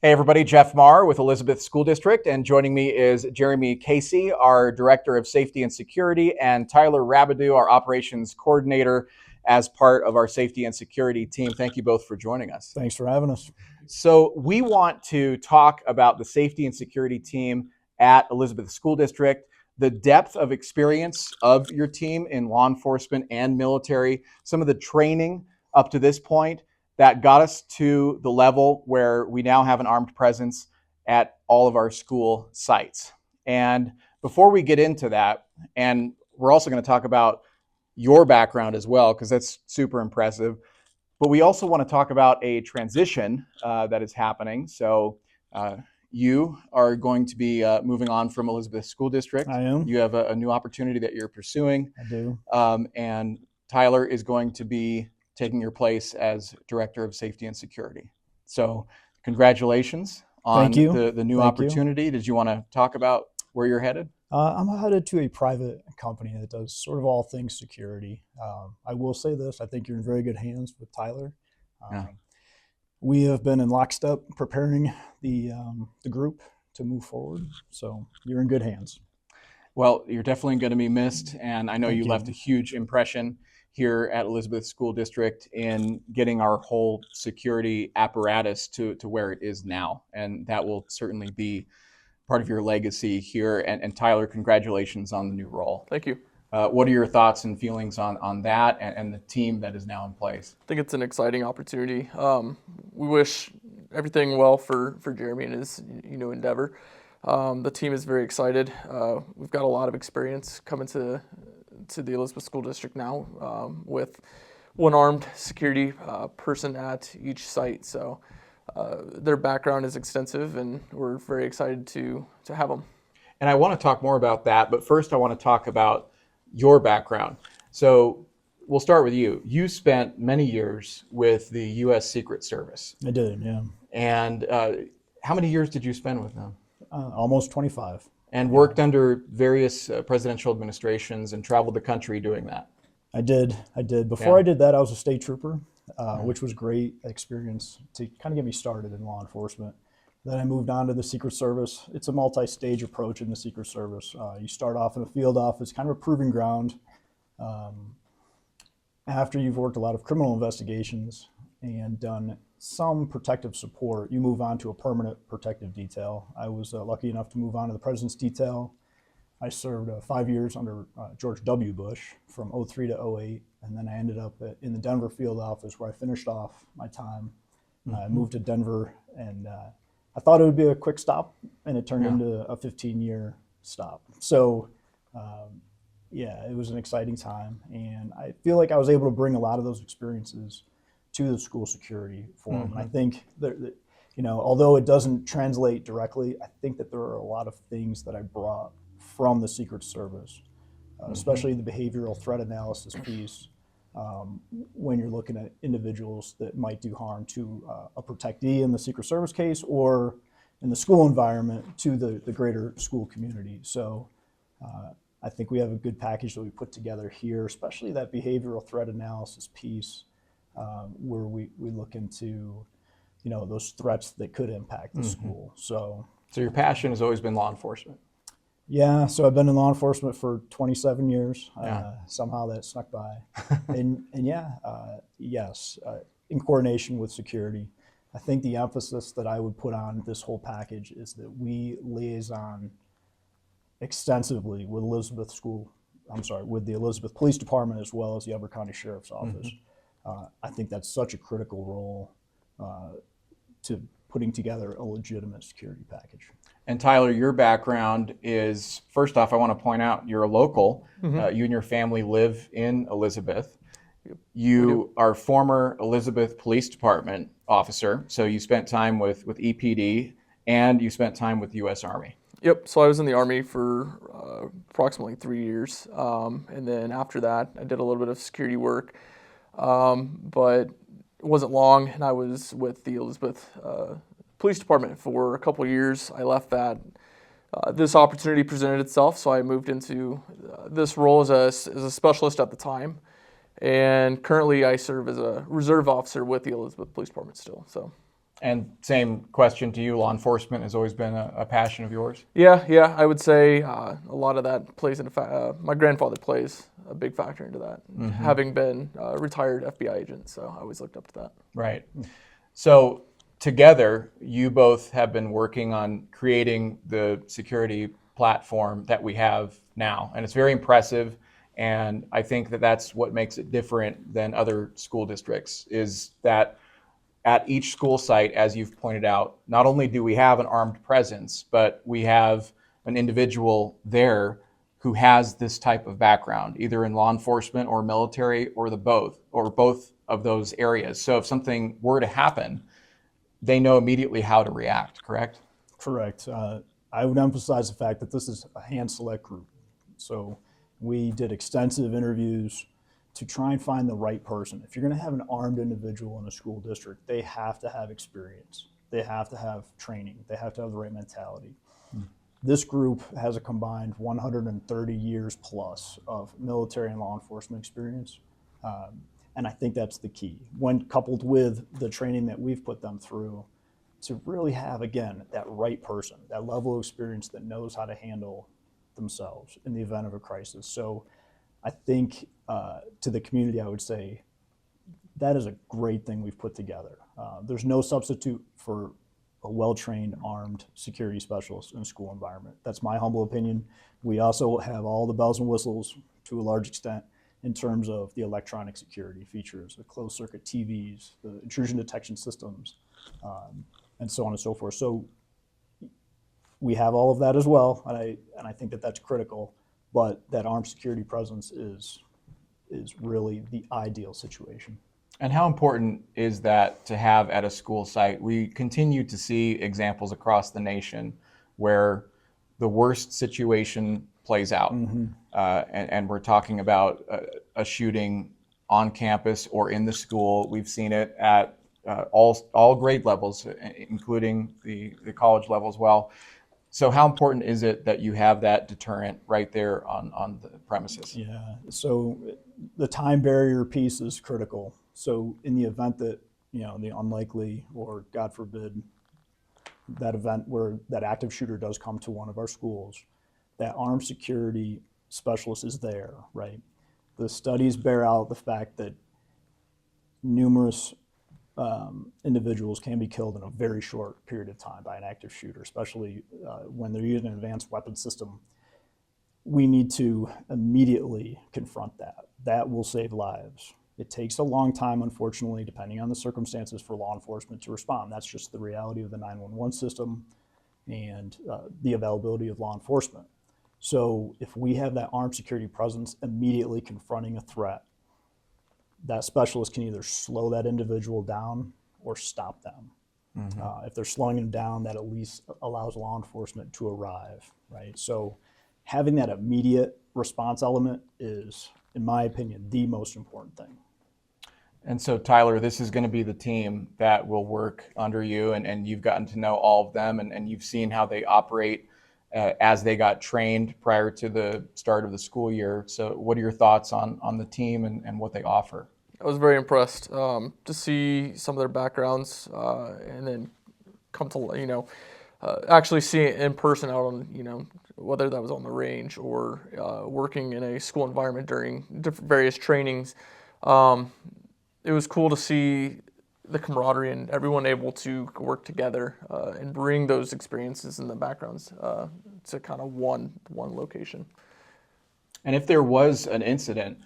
Hey everybody, Jeff Marr with Elizabeth School District, and joining me is Jeremy Casey, our Director of Safety and Security, and Tyler Rabideau, our Operations Coordinator, as part of our Safety and Security team. Thank you both for joining us. Thanks for having us. So we want to talk about the Safety and Security team at Elizabeth School District, the depth of experience of your team in law enforcement and military, some of the training up to this point that got us to the level where we now have an armed presence at all of our school sites. And before we get into that, and we're also going to talk about your background as well, because that's super impressive. But we also want to talk about a transition that is happening. So you are going to be moving on from Elizabeth School District. I am. You have a new opportunity that you're pursuing. I do. And Tyler is going to be taking your place as Director of Safety and Security. So congratulations on the new opportunity. Did you want to talk about where you're headed? I'm headed to a private company that does sort of all things security. I will say this, I think you're in very good hands with Tyler. Yeah. We have been in lockstep preparing the group to move forward, so you're in good hands. Well, you're definitely going to be missed, and I know Thank you left a huge impression here at Elizabeth School District in getting our whole security apparatus to where it is now, and that will certainly be part of your legacy here. And Tyler, congratulations on the new role. Thank you. What are your thoughts and feelings on that and the team that is now in place? I think it's an exciting opportunity. We wish everything well for Jeremy and his endeavor. The team is very excited. We've got a lot of experience coming to the Elizabeth School District now with one armed security person at each site. So their background is extensive, and we're very excited to have them. And I want to talk more about that, but first I want to talk about your background. So we'll start with you. You spent many years with the U.S. Secret Service. I did, yeah. And how many years did you spend with them? Almost 25. And worked under various presidential administrations and traveled the country doing that. I did. Before I did that, I was a state trooper, which was great experience to kind of get me started in law enforcement. Then I moved on to the Secret Service. It's a multi-stage approach in the Secret Service. You start off in a field office, kind of a proving ground. After you've worked a lot of criminal investigations and done some protective support, you move on to a permanent protective detail. I was lucky enough to move on to the President's detail. I served 5 years under George W. Bush from 2003 to 2008, and then I ended up in the Denver field office where I finished off my time. I moved to Denver, and I thought it would be a quick stop, and it turned into a 15-year stop. So it was an exciting time, and I feel like I was able to bring a lot of those experiences to the school security forum. And I think that, although it doesn't translate directly, I think that there are a lot of things that I brought from the Secret Service, especially the behavioral threat analysis piece, when you're looking at individuals that might do harm to a protectee in the Secret Service case or in the school environment to the greater school community. So I think we have a good package that we put together here, especially that behavioral threat analysis piece, where we look into those threats that could impact the school. So your passion has always been law enforcement. Yeah, so I've been in law enforcement for 27 years. Somehow that snuck by. Yes, in coordination with security. I think the emphasis that I would put on this whole package is that we liaison extensively with with the Elizabeth Police Department as well as the Upper County Sheriff's Office. I think that's such a critical role to putting together a legitimate security package. And Tyler, your background is, first off, I want to point out you're a local. You and your family live in Elizabeth. You are former Elizabeth Police Department officer, so you spent time with EPD and you spent time with the U.S. Army. Yep, so I was in the Army for approximately 3 years, and then after that I did a little bit of security work, but it wasn't long, and I was with the Elizabeth Police Department for a couple of years. I left that. This opportunity presented itself, so I moved into this role as a specialist at the time, and currently I serve as a reserve officer with the Elizabeth Police Department still. So And same question to you, law enforcement has always been a passion of yours? Yeah, I would say a lot of that plays into my grandfather plays a big factor into that, having been a retired FBI agent, so I always looked up to that. Right. So together, you both have been working on creating the security platform that we have now, and it's very impressive. And I think that that's what makes it different than other school districts, is that at each school site, as you've pointed out, not only do we have an armed presence, but we have an individual there who has this type of background, either in law enforcement or military or both of those areas. So if something were to happen, they know immediately how to react, correct? Correct. I would emphasize the fact that this is a hand select group. So we did extensive interviews to try and find the right person. If you're going to have an armed individual in a school district, they have to have experience. They have to have training. They have to have the right mentality. This group has a combined 130 years plus of military and law enforcement experience. And I think that's the key. When coupled with the training that we've put them through, to really have, again, that right person, that level of experience that knows how to handle themselves in the event of a crisis. So I think to the community, I would say that is a great thing we've put together. There's no substitute for a well-trained, armed security specialist in a school environment. That's my humble opinion. We also have all the bells and whistles to a large extent in terms of the electronic security features, the closed circuit TVs, the intrusion detection systems, and so on and so forth. So we have all of that as well, and I think that that's critical. But that armed security presence is really the ideal situation. And how important is that to have at a school site? We continue to see examples across the nation where the worst situation plays out. And we're talking about a shooting on campus or in the school. We've seen it at all grade levels, including the college level as well. So how important is it that you have that deterrent right there on the premises? Yeah, so the time barrier piece is critical. So in the event that, the unlikely, or God forbid, that event where that active shooter does come to one of our schools, that armed security specialist is there, right? The studies bear out the fact that numerous individuals can be killed in a very short period of time by an active shooter, especially when they're using an advanced weapon system. We need to immediately confront that. That will save lives. It takes a long time, unfortunately, depending on the circumstances, for law enforcement to respond. That's just the reality of the 911 system and the availability of law enforcement. So if we have that armed security presence immediately confronting a threat, that specialist can either slow that individual down or stop them. If they're slowing them down, that at least allows law enforcement to arrive, right? So having that immediate response element is, in my opinion, the most important thing. And so, Tyler, this is going to be the team that will work under you, and you've gotten to know all of them, and you've seen how they operate as they got trained prior to the start of the school year. So what are your thoughts on the team and what they offer? I was very impressed to see some of their backgrounds and then come to, actually see it in person out on, whether that was on the range or working in a school environment during various trainings. It was cool to see the camaraderie and everyone able to work together and bring those experiences and the backgrounds to kind of one location. And if there was an incident,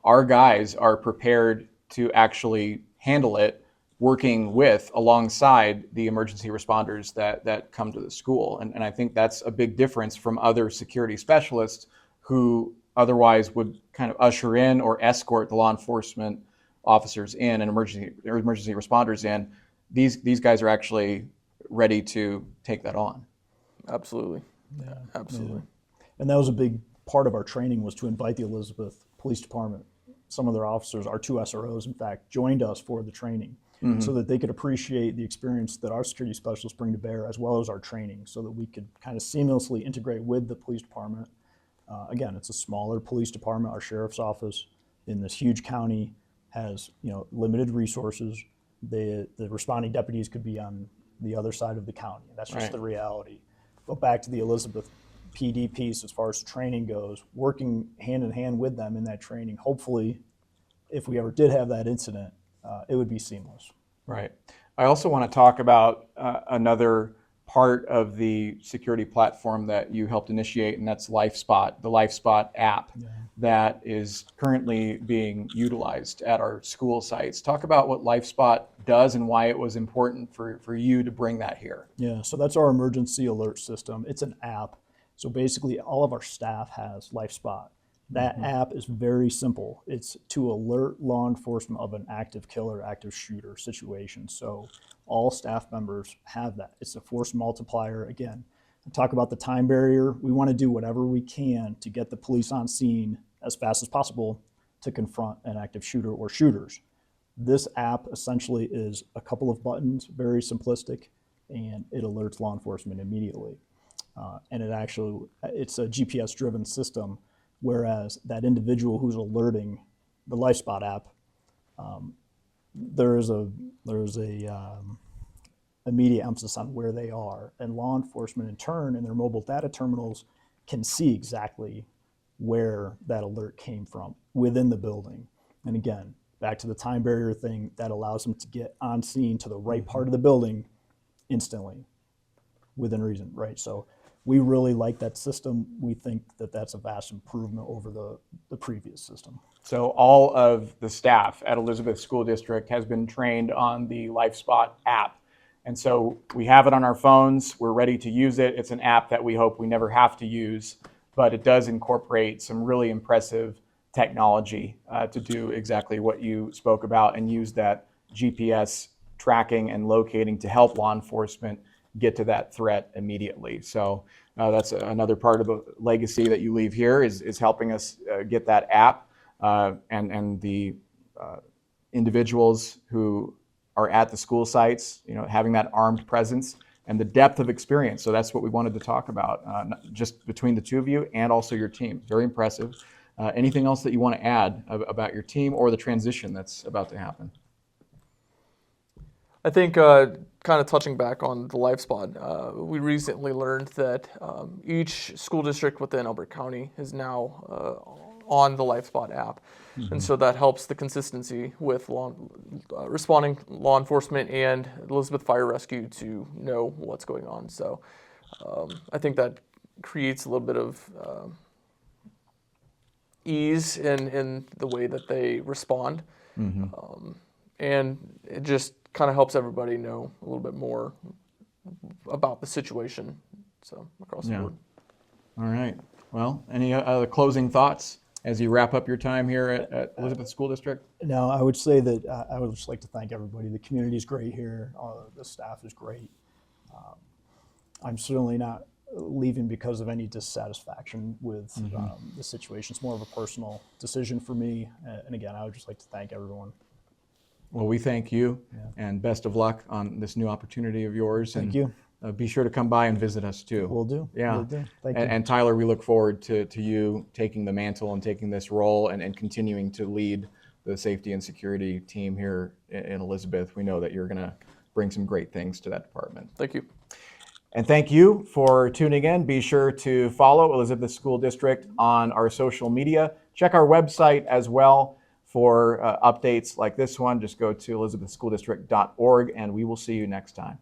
our guys are prepared to actually handle it, working alongside the emergency responders that come to the school. And I think that's a big difference from other security specialists who otherwise would kind of usher in or escort the law enforcement officers in and emergency responders in. These guys are actually ready to take that on. Absolutely. Yeah, Absolutely. Yeah. And that was a big part of our training, was to invite the Elizabeth Police Department. Some of their officers, our 2 SROs, in fact, joined us for the training so that they could appreciate the experience that our security specialists bring to bear, as well as our training, so that we could kind of seamlessly integrate with the police department. Again, it's a smaller police department. Our sheriff's office in this huge county has limited resources. The responding deputies could be on the other side of the county. That's just Right. the reality. But back to the Elizabeth PD piece, as far as training goes, working hand in hand with them in that training, hopefully, if we ever did have that incident, it would be seamless. Right. I also want to talk about another part of the security platform that you helped initiate, and that's LifeSpot, the LifeSpot app that is currently being utilized at our school sites. Talk about what LifeSpot does and why it was important for you to bring that here. Yeah, so that's our emergency alert system. It's an app. So basically, all of our staff has LifeSpot. That app is very simple. It's to alert law enforcement of an active killer, active shooter situation. So all staff members have that. It's a force multiplier. Again, talk about the time barrier. We want to do whatever we can to get the police on scene as fast as possible to confront an active shooter or shooters. This app essentially is a couple of buttons, very simplistic, and it alerts law enforcement immediately. And it's a GPS-driven system, whereas that individual who's alerting the LifeSpot app, there's a immediate emphasis on where they are, and law enforcement in turn in their mobile data terminals can see exactly where that alert came from within the building. And again, back to the time barrier thing, that allows them to get on scene to the right part of the building instantly within reason, right? So we really like that system. We think that that's a vast improvement over the previous system. So all of the staff at Elizabeth School District has been trained on the LifeSpot app. And so we have it on our phones. We're ready to use it. It's an app that we hope we never have to use, but it does incorporate some really impressive technology to do exactly what you spoke about and use that GPS tracking and locating to help law enforcement get to that threat immediately. So that's another part of the legacy that you leave here is helping us get that app and the individuals who are at the school sites, having that armed presence and the depth of experience. So that's what we wanted to talk about, just between the two of you and also your team. Very impressive. Anything else that you want to add about your team or the transition that's about to happen? I think kind of touching back on the LifeSpot, we recently learned that each school district within Elbert County is now on the LifeSpot app. And so that helps the consistency with responding law enforcement and Elizabeth Fire Rescue to know what's going on. So I think that creates a little bit of ease in the way that they respond. And it just kind of helps everybody know a little bit more about the situation. So across the board. All right. Well, any other closing thoughts as you wrap up your time here at Elizabeth School District? No, I would say that I would just like to thank everybody. The community is great here. The staff is great. I'm certainly not leaving because of any dissatisfaction with the situation. It's more of a personal decision for me. And again, I would just like to thank everyone. Well, we thank you and best of luck on this new opportunity of yours. Thank you. Be sure to come by and visit us too. Will do. Yeah. Will do. Thank you. And Tyler, we look forward to you taking the mantle and taking this role and continuing to lead the safety and security team here in Elizabeth. We know that you're going to bring some great things to that department. Thank you. And thank you for tuning in. Be sure to follow Elizabeth School District on our social media. Check our website as well for updates like this one. Just go to elizabethschooldistrict.org and we will see you next time.